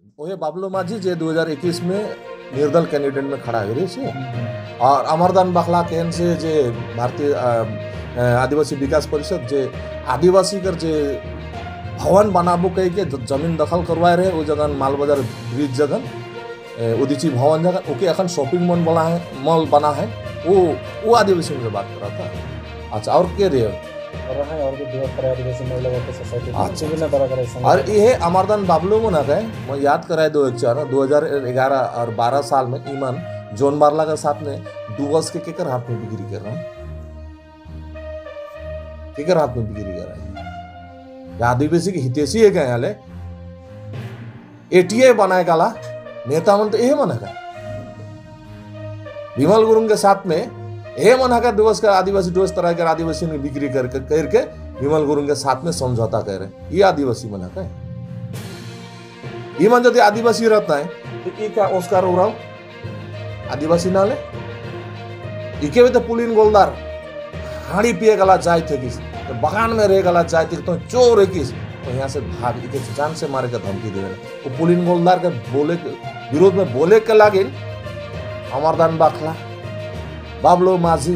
ओहे बाबलू माझी जे 2021 में निर्दल कैंडिडेट में खड़ा हुए छे और अमरदान बखला केन से जे भारतीय आदिवासी विकास परिषद जे आदिवासी कर जे भवन बनाबो कह के जमीन दखल करवाए रहे वो जगह मालबाजार ब्रिज जगह उदीची भवन जगह ओके अखन शॉपिंग मॉल बना है वो आदिवासी में बात कर रहा था। अच्छा और के रहे और भी बृहत्तर आदिवासी महिला वर्ग सोसाइटी अच्छा विभिन्न तरह का और ये अमरदान बाबलू को ना गए मैं याद कराए 2011 और 12 साल में ईमान जोन बारला के साथ में डूबस के केकर हाथ में बिक्री कर रहा है, केकर हाथ में बिक्री कर रहा है। आदिवासी की हितेशी है क्या यहाँ एटीए बनाए गाला नेता मन तो यही मना का विमल गुरुंग के साथ में ये मना का दिवस का आदिवासी दिवस तरह के आदिवासी ने बिक्री करके विमल गुरुंग के साथ में समझौता कर रहे ये आदिवासी मना का ईमान यदि आदिवासी रहता है तो ये क्या ओस्कार उड़ाओ आदिवासी नाले इके भी तो पुलिन गोलदार हाड़ी पिए गला जाए थे किस तो बगान में रह गला जाए थे तो चोर है किस तो यहाँ से भाग इके जान से मारे का धमकी दे रहे तो पुलिन गोलदार के बोले विरोध में बोले के लागे अमरदान बाखला बाबलू माझी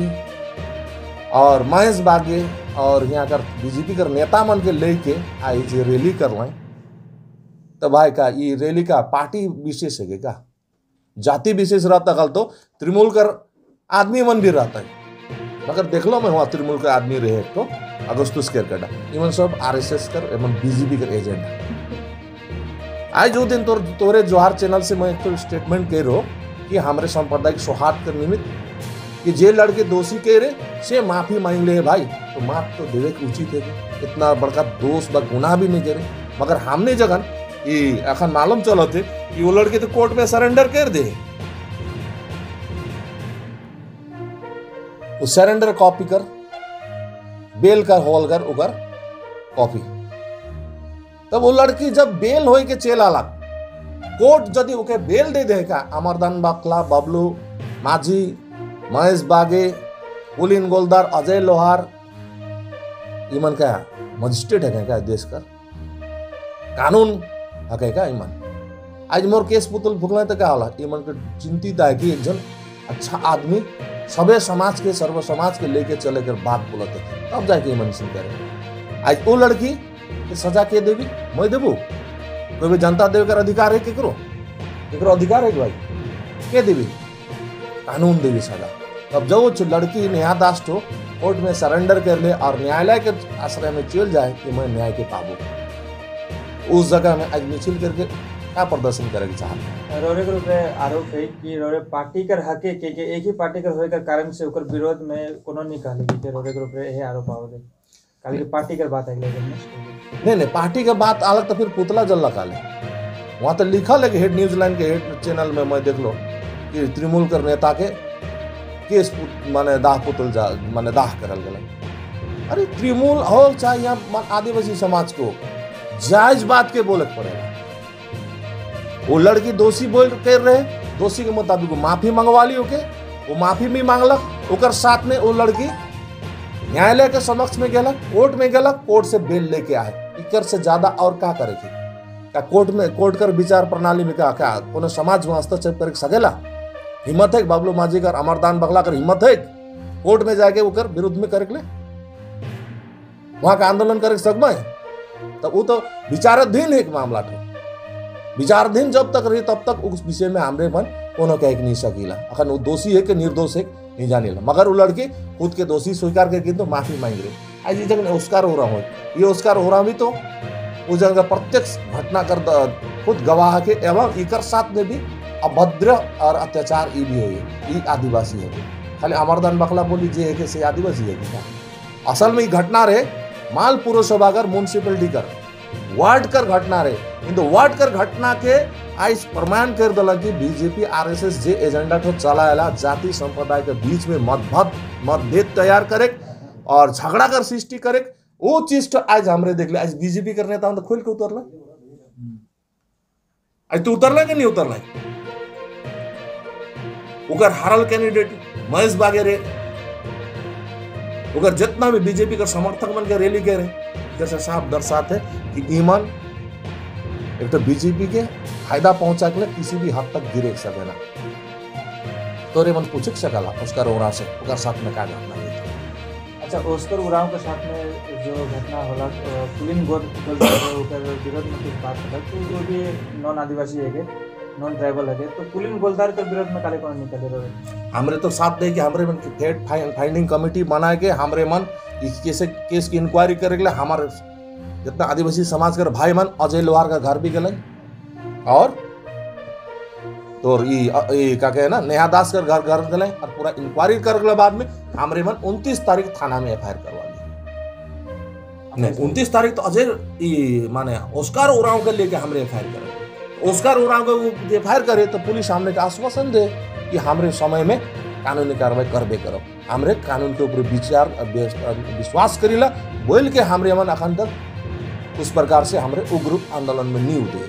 और महेश बागे और यहाँ कर बीजेपी कर नेता मन के लेके आई जे रैली कर रहे तो भाई का ये रैली का पार्टी विशेष है क्या जाति विशेष रहता कल तो तृणमूल कर आदमी मन भी रहता है मगर देख लो मैं वहाँ तृणमूल का आदमी रहे तो अगस्तुस कर कटा इवन सब आरएसएस कर एवं बीजेपी कर एजेंट आज जो दिन तोरे जोहार चैनल से मैं एक स्टेटमेंट कह रहा कि हमारे सांप्रदायिक सौहार्द के निमित्त कि जे लड़के दोषी कह रहे से माफी मांग ले भाई तो माफ तो देवे उचित है इतना बड़का दोष व गुनाह भी नहीं करे मगर हमने जगन ये अखन मालूम चलो थे कि वो लड़के तो कोर्ट में सरेंडर कर दे वो सरेंडर कॉपी कर बेल का होल कर उगर कॉपी तब वो लड़की जब बेल हो के चेला लाग कोर्ट यदि ओके बेल दे देगा अमरदान बाखला बबलू माझी महेश बागे पुलिन गोलदार अजय लोहार ईमान क्या मजिस्ट्रेट है क्या देश का कानून है क्या ईमान आज मोर केस पुतल फुकला तो क्या होला ईमान को चिंतित है कि एक जन अच्छा आदमी सबे समाज के सर्व समाज के लेके चले कर बात बोलते तब जाके ईमान सिंह करे आज वो लड़की के सजा के देवी मैं देबू कोई भी जनता देवे कर अधिकार है केकरो अधिकार है भाई के देवी कानून देवी सजा तब जब लड़की न्यायदास्ट हो कोर्ट में सरेंडर कर ले और न्यायालय के आश्रय में चल जाए कि मैं न्याय के पाबू उस जगह में आज मिছিল करके क्या प्रदर्शन करेंगे चाहते रोरे ग्रुप में आरोप है कि रोरे पार्टी कर हके के एक ही पार्टी कर होए कर कारण से ओकर विरोध में कोनो निकाले के रोरे ग्रुप में यही आरोप आवत काली पार्टी कर बात है नहीं पार्टी का बात अलग तो फिर पुतला जल लगा ले वहां तो लिखल है कि हेड न्यूजीलैंड के हेड चैनल में मैं देख लो कि तृणमूल कर नेता के केस माने दाह पुतल जा माने दाह करल गल अरे तृणमूल हो चाहे यहाँ आदिवासी समाज को जायज बात के बोले पड़ेगा वो लड़की दोषी बोल कर रहे दोषी के मुताबिक माफी मंगवा ली ओके वो माफी भी मांगलक ओकर साथ में वो लड़की न्यायालय के समक्ष में गेलक कोर्ट में गेलक कोर्ट से बेल लेके आए इकर से ज्यादा और क्या करेगी क्या कोर्ट कर विचार प्रणाली में क्या कोनो समाज में हस्तक्षेप कर सकेला हिम्मत है बाबलू माझी कर अमरदान बखला कर हिम्मत है कोर्ट में जाके वो कर विरुद्ध में करे वहां का आंदोलन करे सकमा तब वो तो विचाराधीन है एक मामला तो विचाराधीन जब तक रही तब तक उस विषय में हमरे मन कोनो कह नहीं सकीला अखन वो दोषी है कि निर्दोष है नहीं जाने ला मगर वो लड़के खुद के दोषी स्वीकार करके तो माफी मांग रहे आज इस जगह ओस्कार हो रहा हो ये ओस्कार हो रहा भी तो उस जगह प्रत्यक्ष घटना कर खुद गवाह के एवं इकर साथ में भी अभद्र और अत्याचार ये भी हुई ये आदिवासी है खाली अमरदान बखला बोली जे है कि से आदिवासी है क्या असल में ये घटना रहे माल पुरसभा कर म्यूनसिपलिटी कर वार्ड कर घटना रहे किंतु वार्ड कर घटना के आज प्रमाण कर दिला कि बीजेपी आरएसएस जे एजेंडा को चलाएला जाति संप्रदाय के बीच में मतभेद तैयार करे और झगड़ा कर सृष्टि करे वो चीज तो आज हमरे देख ले आज बीजेपी कर नेता तो खुल के उतरला आज तू उतरला कि नहीं उतरला उकर हारल कैंडिडेट महेश बागे रे उकर जितना भी बीजेपी का समर्थक मन के रैली के रहे जैसे साफ दर्शाते कि ईमान एक तो बीजेपी के फायदा पहुंचा के लिए किसी भी हद तक गिरे सके ना तोरे मन पूछ सकला उसका रोड़ा से ओकर साथ में का घटना हुई। अच्छा, ऑस्कर उरांव के साथ में जो घटना होला पुलिन गोलदार विरोध में कुछ बात होला तो जो भी नॉन आदिवासी है नॉन ट्राइबल है तो पुलिन गोलदार के विरोध में काले कौन निकले रहे हमरे तो साथ दे कि हमरे मन फैक्ट फाइंडिंग कमेटी बना के हमरे मन इस केस की इंक्वायरी करे के लिए हमारे जितना आदिवासी समाज के भाई मन अजय लोहार का घर भी गए और तो ये क्या कहे ना नेहा दास का घर गए और पूरा इंक्वायरी करे बाद में हमरे मन 29 तारीख थाना में एफआईआर करवा ली। नहीं 29 तारीख तो अजय माने ऑस्कर उरांव के लेके हमरे एफआईआर करे ऑस्कर उरांव को एफआईआर करे तो पुलिस हमने का आश्वासन दे कि हमरे समय में कानूनी कार्रवाई करबे करो हमरे कानून के ऊपर विचार विश्वास करीला बोल के हमरे मन अखन तक उस प्रकार से हमरे उग्र आंदोलन में नींव दे।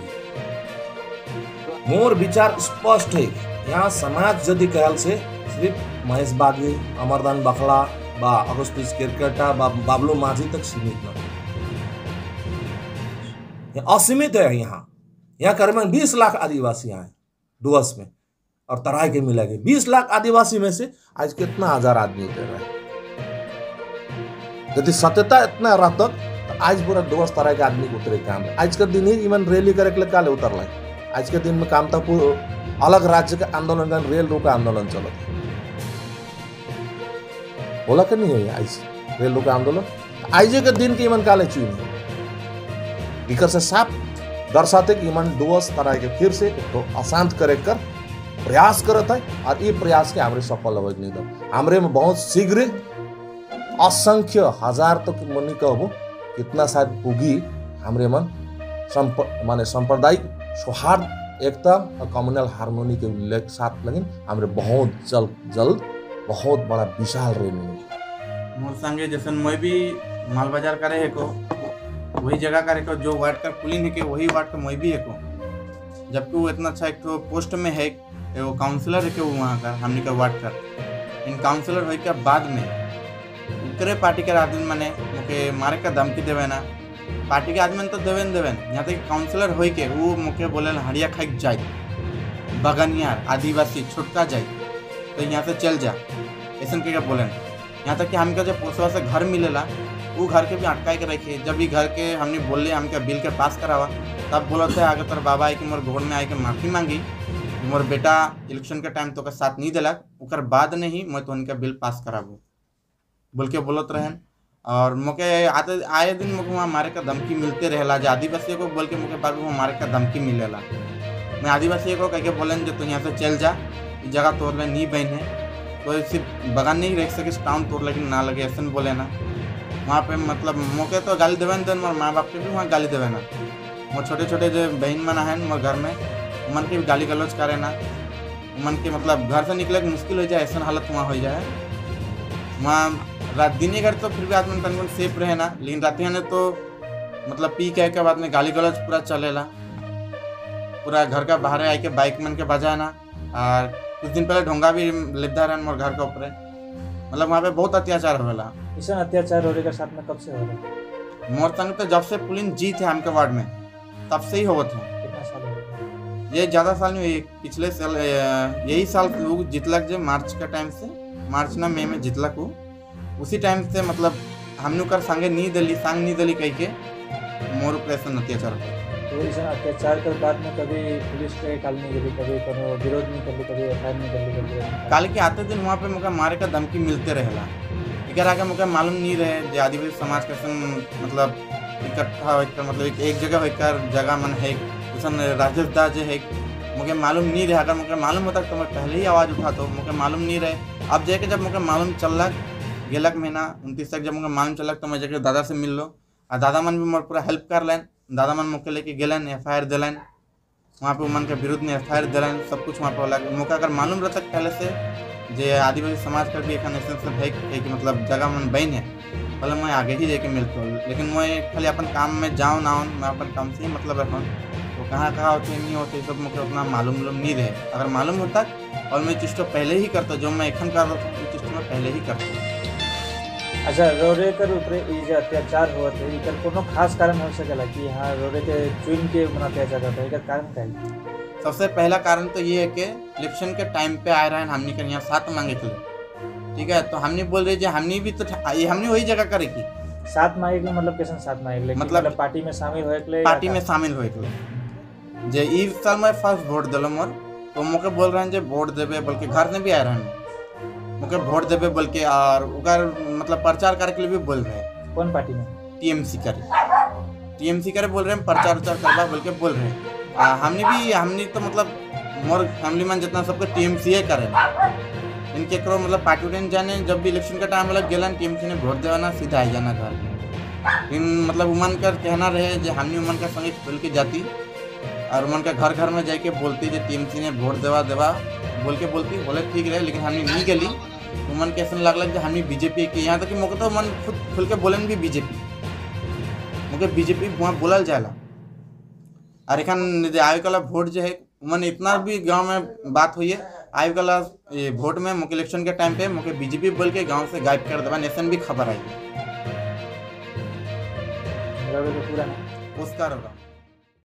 मोर विचार स्पष्ट है यहाँ समाज यदि कहल से सिर्फ महेश बागी अमरदान बखला बा अगस्तिस केरकेटा बा बाबलू माझी तक सीमित न असीमित है। यहाँ करीबन 20 लाख आदिवासी हैं डुअर्स में और तराई के मिला के 20 लाख आदिवासी में से आज कितना हजार आदमी उतर रहा है। यदि सत्यता इतना रहता तो आज पूरा डुअर्स तराई के आदमी उतरे काम है। आज के दिन ही इवन रैली करे के लिए काले उतर रहा है। आज के दिन में काम था अलग राज्य का आंदोलन रेल रोका आंदोलन चलो बोला कि नहीं है आज रेल रोका आंदोलन आज के दिन के इमन काले चुनी इकर से साफ दर्शाते कि इमन डुअर्स तरह के फिर से तो अशांत करे कर प्रयास करता है और ये प्रयास के हमरे सफल हो नहीं दो हमरे में बहुत शीघ्र असंख्य हजार तक तो मनी कहबो कितना शायद पुगी हमरे मन माने सांप्रदायिक सौहार्द एकता और कम्युनल हार्मोनी के साथ लगिन हमरे बहुत जल्द बहुत बड़ा विशाल रेल मोर संगे जैसे मैं भी माल बाजार करे है को वही जगह करे को जो वार्ड का पुलिन है के वही वार्ड का मैं भी है को जबकि वो इतना अच्छा एक तो पोस्ट में है वो काउंसलर है के वो वहाँ का हमने का वार्ड का इन काउंसलर होने के बाद में उतरे पार्टी के आदमी मैंने मुझे मारे का धमकी देवे ना पार्टी के आदमी तो देवेन यहाँ तक काउंसलर हो के वो मुझे बोले हड़िया खाई जाए बगनियार आदिवासी छुटका जाए तो यहाँ से चल जा ऐसा क्या बोले यहाँ तक कि हमका जब पोस्टवा से घर मिलेला वो घर के भी अटका के रखे जब भी घर के हमने बोले हमका बिल के पास करावा तब बोला थे आगे तोर बाबा आई कि मोर घर में आके माफ़ी मांगी मोर बेटा इलेक्शन के टाइम तो का साथ नहीं दिलक उकर बाद नहीं मैं तो उनका बिल पास कराबू बोल के बोलत रहन और मुझे आए दिन मुझे वहाँ मारे का धमकी मिलते रहेला जो आदिवासी को बोल के मुझे बाबू वहाँ मारे का धमकी मिलेला मैं आदिवासी को कह के बोलें जो तो यहाँ से चल जा इस जगह तोड़ ले नहीं बहन है तो सिर्फ बगान नहीं रख सके टाउन तोड़ लेकिन ना लगे ऐसा बोले ना वहाँ पे मतलब मौके तो गाली देवे देन मोर माँ बाप के भी वहाँ गाली देवे ना मोर छोटे छोटे जो बहन मना है मोर घर में मन के भी गाली गलौज करे ना मन के मतलब घर से निकले मुश्किल हो जाए ऐसा हालत वहाँ हो जाए वहाँ रात दिन घर तो फिर भी आदमी तन सेफ रहे ना लेकिन रात ने तो मतलब पी के बाद में गाली गलौज पूरा चलेला पूरा घर का बाहर आए के बाइक मन के बजाए ना और कुछ दिन पहले ढोंगा भी लिद्दा रहन मोर घर के ऊपर मतलब वहाँ पे बहुत अत्याचार होला ऐसा अत्याचार होने के साथ में कब से हो रहा मोर तंग तो जब से पुलिन जी थे हमके वार्ड में तब से ही होवत है कितना साल हो गया ये ज़्यादा साल नहीं हुई पिछले साल यही साल लोग जितलक जो मार्च का टाइम से मार्च ना मई में जितलक हो उसी टाइम से मतलब हमने कर संगे नहीं दिली कह के मोर ऑपरेशन अत्याचार हो तो ऐसा अत्याचार के बाद में कभी पुलिस के काल नहीं गई कभी कोनो विरोध नहीं कर ली कभी एफआईआर नहीं कर ली काल के आते दिन वहाँ पे मुझे मारे का धमकी मिलते रहेला इधर आके मुझे मालूम नहीं रहे जो आदिवासी समाज कैसे मतलब इकट्ठा होकर मतलब एक जगह होकर जगह मन है उसन राजेश दा जो है मुझे मालूम नहीं रहा अगर मुझे मालूम होता तो मैं पहले ही आवाज़ उठा तो मुझे मालूम नहीं रहे अब जाके जब मुझे मालूम चल गेलक महीना 29 तक जब मुझे मालूम चलक तो मैं जाके दादा से मिल लो और दादा मन भी मोर पूरा हेल्प कर लें दादा मन मुझे लेके गेलन एफआईआर दिलन वहाँ पे मन के विरुद्ध में एफआईआर दिलन सब कुछ वहाँ पे होला मुझे अगर मालूम रहता पहले से जे आदिवासी समाज का भी एक नेशनल है कि मतलब जगह मन बन है पहले मैं आगे ही जाके मिलता हूँ लेकिन मैं खाली अपन काम में जाऊँ ना मैं अपन काम से ही मतलब रखूँ तो कहाँ होते नहीं होते सब मुझे उतना मालूम नहीं रहे अगर मालूम होता और मैं चीज़ तो पहले ही करता जो मैं एखन कर रहा हूँ चीज़ तो मैं पहले ही करता हूँ अच्छा रोरे कर ऊपरे ई जे अत्याचार होत है इकर कोनो खास कारण हो सकेला कि हाँ रोरे के चुन के मना अत्याचार करता है इकर कारण का है? सबसे पहला कारण तो ये है कि इलेक्शन के टाइम पे आए रहे हमने के यहाँ साथ मांगे के लिए, ठीक है। तो हमने बोल रहे जो हमने भी तो हमने वही जगह करे की साथ मांगे के मतलब कैसे साथ मांगे के लिए? मतलब पार्टी में शामिल होए के लिए? पार्टी में शामिल होए के लिए जे ई साल मैं फर्स्ट वोट दिलो मोर तो मोके बोल रहे हैं जे वोट देवे बल्कि घर में भी आए रहे मोके वोट देवे बोल के और उकर मतलब प्रचार करे के लिए भी बोल रहे हैं। कौन पार्टी में? टीएमसी करे बोल रहे हैं प्रचार उचार करवा बोल के बोल रहे हैं। हमने तो मतलब मोर फैमिली में जितना सबको टीएमसी करे इनके करो मतलब पार्टी उठे जाने जब भी इलेक्शन का टाइम लग गया टीएमसी ने वोट देवाना सीधा आ जाना घर इन मतलब उमन का कहना रहे जो हमने उमन का संगे खुल के जाती और उमन का घर में जाके बोलती जो टीएमसी ने वोट देवा बोल के बोलती बोले ठीक रहे लेकिन हमने नहीं गली उमन के ऐसा लगल जो हमने बीजेपी के यहाँ तक कि मौके तो मन खुद खुल के बोले भी बीजेपी मुझे बीजेपी वहाँ बोलल जाएला और एखन आवे वाला वोट जो है मन इतना भी गांव में बात हुई है आवे वाला वोट में मुझे इलेक्शन के टाइम पे मुझे बीजेपी बोल के गांव से गायब कर देवा नेशन भी खबर आई पूरा उसका होगा।